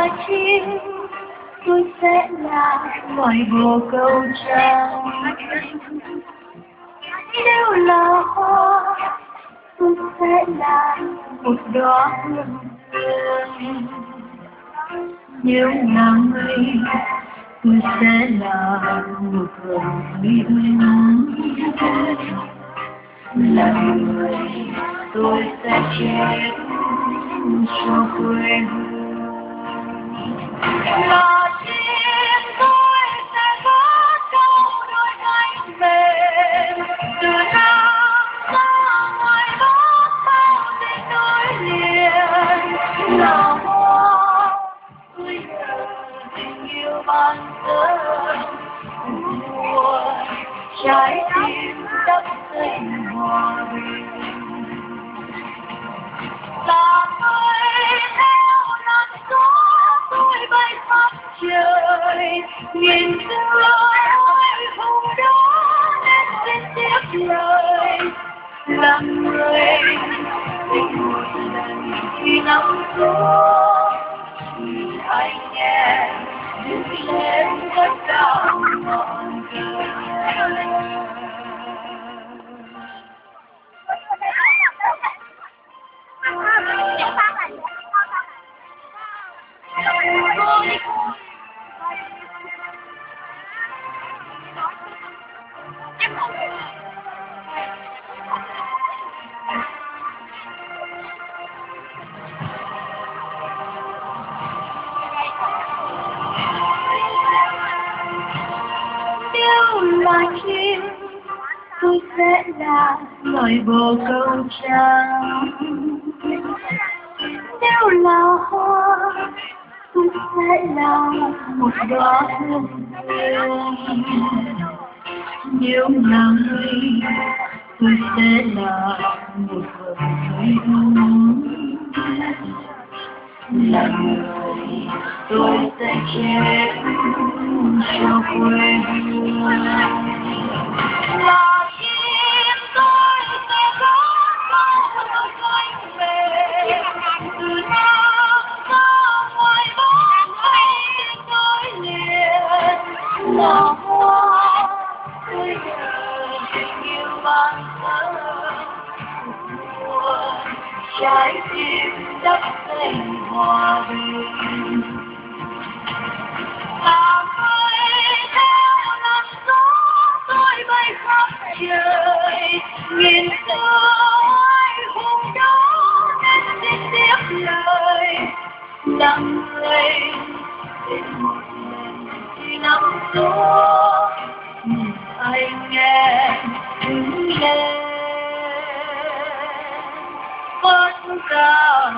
là chim, tôi sẽ là loài bồ câu trắng. Nếu là hoa, tôi sẽ là một đóa hương hương. Nếu là mây, tôi sẽ là một vầng minh. Là người, tôi sẽ chết cho quê hương. Là chim, tôi sẽ có trong đôi cánh mềm. Từ Nam ra ngoài Bắc bao tình nối liền. Là hoa, tôi chờ tình yêu ban sớm. Mùa trái tim đắp xanh hòa bình. Là tôi theo làn gió, tôi bay khắp trời. Nhìn tôi hôm đó nên xin tiếp lời. Là người tình một lần khi nắng gió, thì anh nghe đứng lên tất cả ngọn cờ. Nếu là chim, tôi sẽ là loài bồ câu trắng. Nếu là hoa, tôi sẽ là một đóa hương hương. Nếu là mây, tôi sẽ là một vầng minh. Là người, tôi sẽ chết cho quê hương. Là chim, tôi sẽ có trong đôi cánh mềm. Từ Nam ra ngoài Bắc bay nối liền. Là hoa, tôi chờ tình yêu ban sớm. Mùa trái tim đắp xanh hòa bình. Là người theo làn gió, tôi bay khắp trời. Nhìn tôi hôm đó nên xin tiếp lời. Là người tình một lần khi nắng gió, nhìn anh nghe đứng lên tất cả